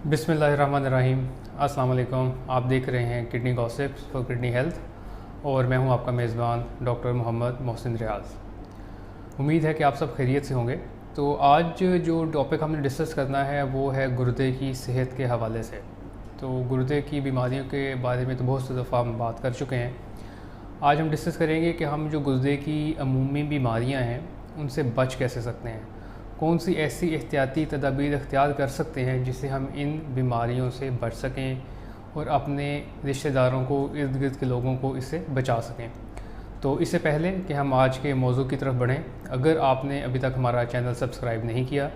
बिस्मिल्लाहिर्रहमानिर्रहीम। अस्सलाम वालेकुम। आप देख रहे हैं kidney gossips for kidney health और मैं हूं आपका मेज़बान डॉक्टर मोहम्मद मोहसिन रियाज़। उम्मीद है कि आप सब खैरियत से होंगे। तो आज जो टॉपिक हमने डिस्कस करना है वो है गुर्दे की सेहत के हवाले से। तो गुर्दे की बीमारियों के बारे में तो बहुत सी दफ़ा हम बात कर चुके हैं। आज हम डिस्कस करेंगे कि हम जो गुर्दे की अमूमी बीमारियां हैं उनसे बच कैसे सकते हैं, कौन सी ऐसी एहतियाती तदाबीर इख्तियार कर सकते हैं जिससे हम इन बीमारियों से बच सकें और अपने रिश्तेदारों को, इर्द गिर्द के लोगों को इससे बचा सकें। तो इससे पहले कि हम आज के मौजू की तरफ बढ़ें, अगर आपने अभी तक हमारा चैनल सब्सक्राइब नहीं किया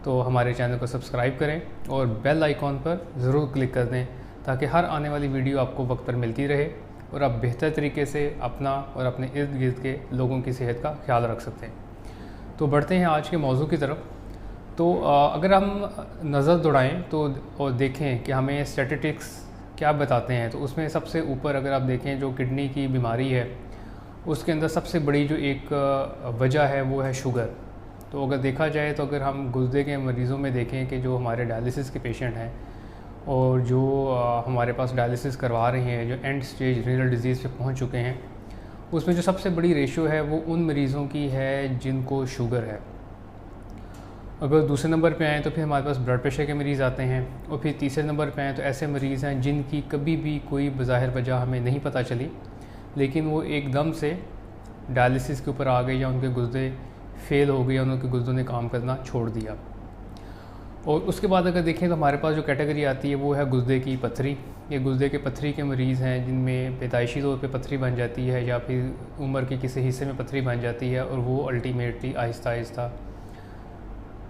तो हमारे चैनल को सब्सक्राइब करें और बेल आइकॉन पर ज़रूर क्लिक कर दें ताकि हर आने वाली वीडियो आपको वक्त पर मिलती रहे और आप बेहतर तरीके से अपना और अपने इर्द गिर्द के लोगों की सेहत का ख्याल रख सकते हैं। तो बढ़ते हैं आज के मौजू की तरफ। तो अगर हम नज़र दौड़ाएं तो और देखें कि हमें स्टैटिस्टिक्स क्या बताते हैं, तो उसमें सबसे ऊपर अगर आप देखें जो किडनी की बीमारी है उसके अंदर सबसे बड़ी जो एक वजह है वो है शुगर। तो अगर देखा जाए तो अगर हम गुर्दे के मरीज़ों में देखें कि जो हमारे डायलिसिस के पेशेंट हैं और जो हमारे पास डायलिसिस करवा रहे हैं, जो एंड स्टेज रीनल डिजीज़ पे पहुंच चुके हैं, उसमें जो सबसे बड़ी रेशो है वो उन मरीज़ों की है जिनको शुगर है। अगर दूसरे नंबर पे आएँ तो फिर हमारे पास ब्लड प्रेशर के मरीज़ आते हैं और फिर तीसरे नंबर पे आएँ तो ऐसे मरीज़ हैं जिनकी कभी भी कोई बज़ाहिर वजह हमें नहीं पता चली, लेकिन वो एकदम से डायलिसिस के ऊपर आ गए या उनके गुर्दे फेल हो गए या उनके गुर्दों ने काम करना छोड़ दिया। और उसके बाद अगर देखें तो हमारे पास जो कैटेगरी आती है वो है गुर्दे की पत्थरी। ये गुर्दे के पत्थरी के मरीज़ हैं जिनमें पैदाइशी तौर पे पत्थरी बन जाती है या फिर उम्र के किसी हिस्से में पत्थरी बन जाती है और वो अल्टीमेटली आहिस्ता आहिस्ता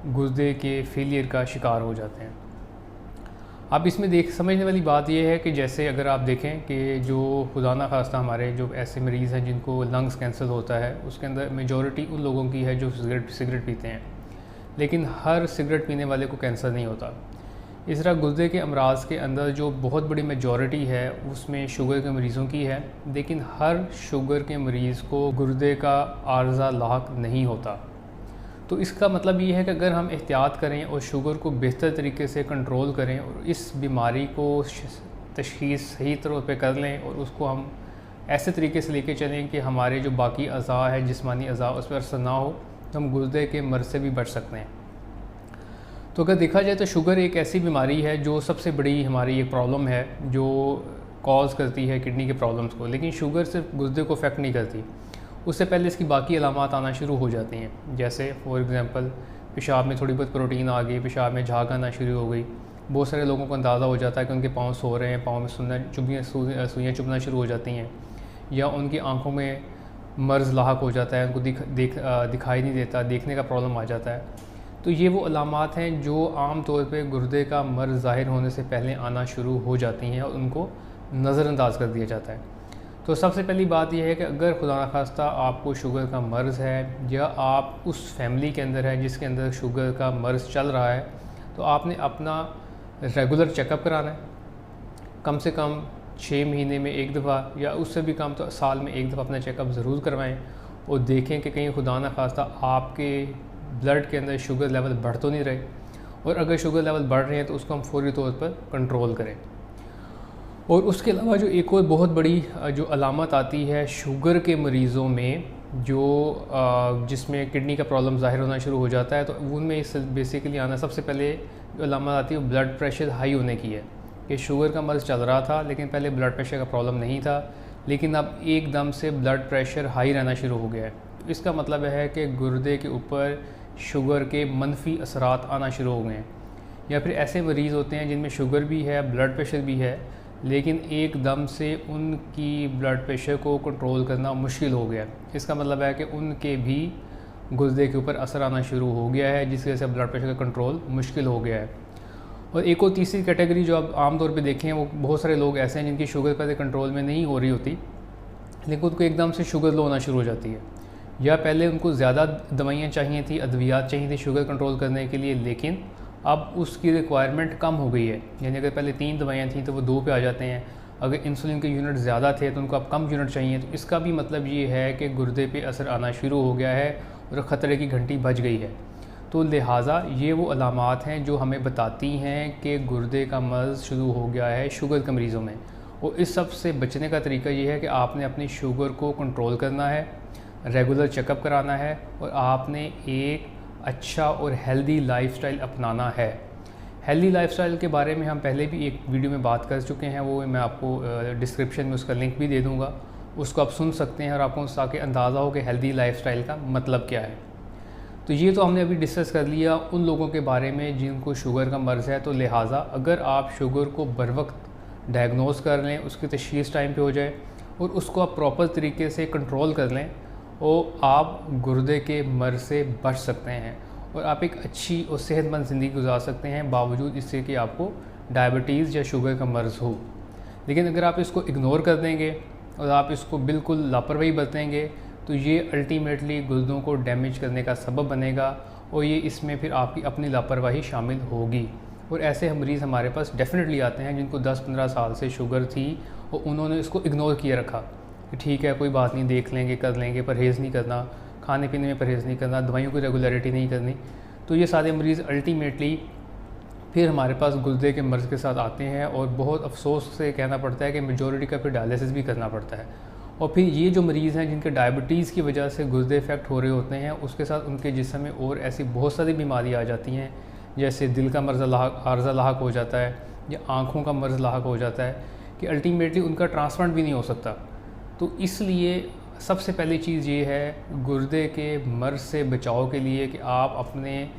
गुर्दे के फेलियर का शिकार हो जाते हैं। अब इसमें समझने वाली बात यह है कि जैसे अगर आप देखें कि जो खुदा न खास्ता हमारे जो ऐसे मरीज़ हैं जिनको लंग्स कैंसर होता है, उसके अंदर मेजॉरिटी उन लोगों की है जो सिगरेट पीते हैं, लेकिन हर सिगरेट पीने वाले को कैंसर नहीं होता। इस तरह गुर्दे के अमराज के अंदर जो बहुत बड़ी मेजॉरिटी है उसमें शुगर के मरीज़ों की है, लेकिन हर शुगर के मरीज़ को गुर्दे का आर्जा लाक नहीं होता। तो इसका मतलब ये है कि अगर हम एहतियात करें और शुगर को बेहतर तरीके से कंट्रोल करें और इस बीमारी को तशख़ीस सही तौर पे कर लें और उसको हम ऐसे तरीके से लेके चलें कि हमारे जो बाकी अज़ा है, जिस्मानी अज़ा, उस पर असर ना हो, तो हम गुर्दे के मर्ज़ से भी बच सकते हैं। तो अगर देखा जाए तो शुगर एक ऐसी बीमारी है जो सबसे बड़ी हमारी एक प्रॉब्लम है जो कॉज़ करती है किडनी के प्रॉब्लम्स को, लेकिन शुगर सिर्फ गुर्दे को अफेक्ट नहीं करती, उससे पहले इसकी बाकी अलामात आना शुरू हो जाती हैं। जैसे फॉर एग्ज़ाम्पल पेशाब में थोड़ी बहुत प्रोटीन आ गई, पेशाब में झाग आना शुरू हो गई। बहुत सारे लोगों को अंदाज़ा हो जाता है कि उनके पाँव सो रहे हैं, पाँव में सुइयाँ चुभना शुरू हो जाती हैं, या उनकी आँखों में मर्ज़ लाहक हो जाता है, उनको दिखाई नहीं देता, देखने का प्रॉब्लम आ जाता है। तो ये वो अलामात हैं जो आम तौर पे गुर्दे का मर्ज़ ज़ाहिर होने से पहले आना शुरू हो जाती हैं और उनको नज़रअंदाज कर दिया जाता है। तो सबसे पहली बात यह है कि अगर खुदा न खास्ता आपको शुगर का मर्ज़ है या आप उस फैमिली के अंदर है जिसके अंदर शुगर का मर्ज़ चल रहा है, तो आपने अपना रेगुलर चेकअप कराना है। कम से कम 6 महीने में एक दफ़ा या उससे भी कम तो साल में एक दफ़ा अपना चेकअप ज़रूर करवाएं और देखें कि कहीं खुदा न खास्ता आपके ब्लड के अंदर शुगर लेवल बढ़ तो नहीं रहे, और अगर शुगर लेवल बढ़ रहे हैं तो उसको हम फौरी तौर पर कंट्रोल करें। और उसके अलावा जो एक और बहुत बड़ी जो अलामत आती है शुगर के मरीज़ों में, जो जिसमें किडनी का प्रॉब्लम ज़ाहिर होना शुरू हो जाता है, तो उनमें बेसिकली आना सबसे पहले जो अलामत आती है ब्लड प्रेशर हाई होने की है कि शुगर का मर्ज़ चल रहा था लेकिन पहले ब्लड प्रेशर का प्रॉब्लम नहीं था, लेकिन अब एकदम से ब्लड प्रेशर हाई रहना शुरू हो गया है। इसका मतलब है कि गुर्दे के ऊपर शुगर के मनफी असरात आना शुरू हो गए हैं। या फिर ऐसे मरीज़ होते हैं जिनमें शुगर भी है, ब्लड प्रेशर भी है, लेकिन एकदम से उनकी ब्लड प्रेशर को कंट्रोल करना मुश्किल हो गया। इसका मतलब है कि उनके भी गुर्दे के ऊपर असर आना शुरू हो गया है, जिसकी वजह से ब्लड प्रेशर का कंट्रोल मुश्किल हो गया है। और एक और तीसरी कैटेगरी जो आप आमतौर पे देखें, वो बहुत सारे लोग ऐसे हैं जिनकी शुगर पहले कंट्रोल में नहीं हो रही होती, लेकिन उनको एकदम से शुगर लो होना शुरू हो जाती है, या पहले उनको ज़्यादा दवाइयाँ चाहिए थी, अद्वियात चाहिए थी शुगर कंट्रोल करने के लिए, लेकिन अब उसकी रिक्वायरमेंट कम हो गई है। यानी अगर पहले 3 दवाइयाँ थी तो वो 2 पे आ जाते हैं। अगर इंसुलिन के यूनिट ज़्यादा थे तो उनको अब कम यूनिट चाहिए। तो इसका भी मतलब ये है कि गुर्दे पे असर आना शुरू हो गया है और ख़तरे की घंटी बज गई है। तो लिहाजा ये वो अलामात हैं जो हमें बताती हैं कि गुर्दे का मर्ज़ शुरू हो गया है शुगर के मरीज़ों में। और इस सब से बचने का तरीका ये है कि आपने अपनी शुगर को कंट्रोल करना है, रेगुलर चेकअप कराना है और आपने एक अच्छा और हेल्दी लाइफस्टाइल अपनाना है। हेल्दी लाइफस्टाइल के बारे में हम पहले भी एक वीडियो में बात कर चुके हैं, वो मैं आपको डिस्क्रिप्शन में उसका लिंक भी दे दूँगा, उसको आप सुन सकते हैं और आपको ताकि अंदाज़ा हो कि हेल्दी लाइफस्टाइल का मतलब क्या है। तो ये तो हमने अभी डिस्कस कर लिया उन लोगों के बारे में जिनको शुगर का मर्ज़ है। तो लिहाजा अगर आप शुगर को बर वक्त डायग्नोस कर लें, उसकी तशख़ीस टाइम पे हो जाए और उसको आप प्रॉपर तरीके से कंट्रोल कर लें, और आप गुर्दे के मर्ज़ से बच सकते हैं और आप एक अच्छी और सेहतमंद ज़िंदगी गुजार सकते हैं, बावजूद इससे कि आपको डायबिटीज़ या शुगर का मर्ज़ हो। लेकिन अगर आप इसको इग्नोर कर देंगे और आप इसको बिल्कुल लापरवाही बरतेंगे तो ये अल्टीमेटली गुर्दों को डैमेज करने का सबब बनेगा और ये इसमें फिर आपकी अपनी लापरवाही शामिल होगी। और ऐसे मरीज़ हमारे पास डेफिनेटली आते हैं जिनको 10-15 साल से शुगर थी और उन्होंने इसको इग्नोर किए रखा कि ठीक है कोई बात नहीं, देख लेंगे, कर लेंगे, परहेज़ नहीं करना, खाने पीने में परहेज़ नहीं करना, दवाइयों की रेगुलरिटी नहीं करनी। तो ये सारे मरीज़ अल्टीमेटली फिर हमारे पास गुर्दे के मर्ज़ के साथ आते हैं और बहुत अफसोस से कहना पड़ता है कि मेजॉरिटी का फिर डायलिसिस भी करना पड़ता है। और फिर ये जो मरीज़ हैं जिनके डायबिटीज़ की वजह से गुर्दे इफ़ेक्ट हो रहे होते हैं, उसके साथ उनके जिस्म में और ऐसी बहुत सारी बीमारी आ जाती हैं, जैसे दिल का मर्ज़ आर्ज़ा लाहक हो जाता है या आँखों का मर्ज़ लाहक हो जाता है कि अल्टीमेटली उनका ट्रांसप्लांट भी नहीं हो सकता। तो इसलिए सबसे पहली चीज़ ये है गुर्दे के मर्ज़ से बचाव के लिए कि आप अपने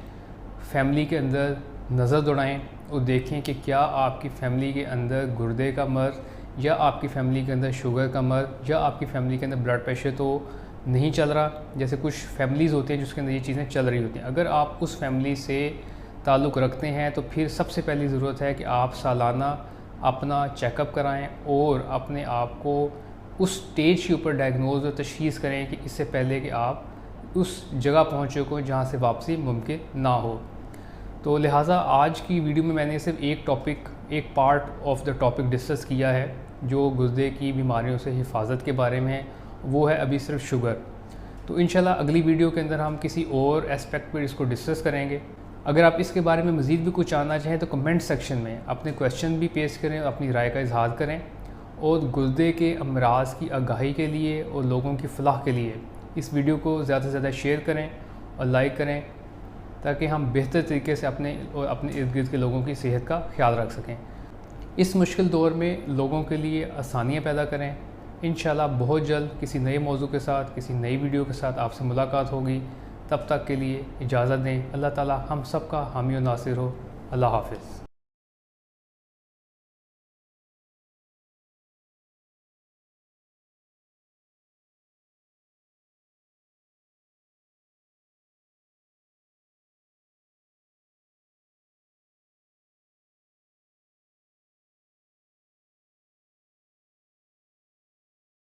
फैमिली के अंदर नज़र दौड़ाएँ और देखें कि क्या आपकी फ़ैमिली के अंदर गुर्दे का मर्ज़ या आपकी फ़ैमिली के अंदर शुगर का मर्ज़ या आपकी फ़ैमिली के अंदर ब्लड प्रेशर तो नहीं चल रहा। जैसे कुछ फैमिलीज़ होती हैं जिसके अंदर ये चीज़ें चल रही होती हैं। अगर आप उस फैमिली से ताल्लुक़ रखते हैं तो फिर सबसे पहली ज़रूरत है कि आप सालाना अपना चेकअप कराएं और अपने आप को उस स्टेज के ऊपर डायग्नोज और तशख़ीस करें कि इससे पहले कि आप उस जगह पहुँच चुको जहाँ से वापसी मुमकिन ना हो। तो लिहाजा आज की वीडियो में मैंने सिर्फ एक part of the topic discuss किया है जो गुर्दे की बीमारियों से हिफाजत के बारे में है, वो है अभी सिर्फ शुगर। तो इंशाल्लाह अगली वीडियो के अंदर हम किसी और एस्पेक्ट पर इसको डिस्कस करेंगे। अगर आप इसके बारे में मज़ीद भी कुछ जानना चाहें तो कमेंट सेक्शन में अपने क्वेश्चन भी पेश करें, अपनी राय का इजहार करें और गुर्दे के अमराज की आगाही के लिए और लोगों की फलाह के लिए इस वीडियो को ज़्यादा से ज़्यादा शेयर करें और लाइक करें, ताकि हम बेहतर तरीके से अपने और अपने इर्द गिर्द के लोगों की सेहत का ख्याल रख सकें। इस मुश्किल दौर में लोगों के लिए आसानियाँ पैदा करें। इंशाल्लाह बहुत जल्द किसी नए मौजू के साथ, किसी नई वीडियो के साथ आपसे मुलाकात होगी। तब तक के लिए इजाज़त दें। अल्लाह ताला हम सब का हामी और नासिर हो। अल्लाह हाफ़िज़।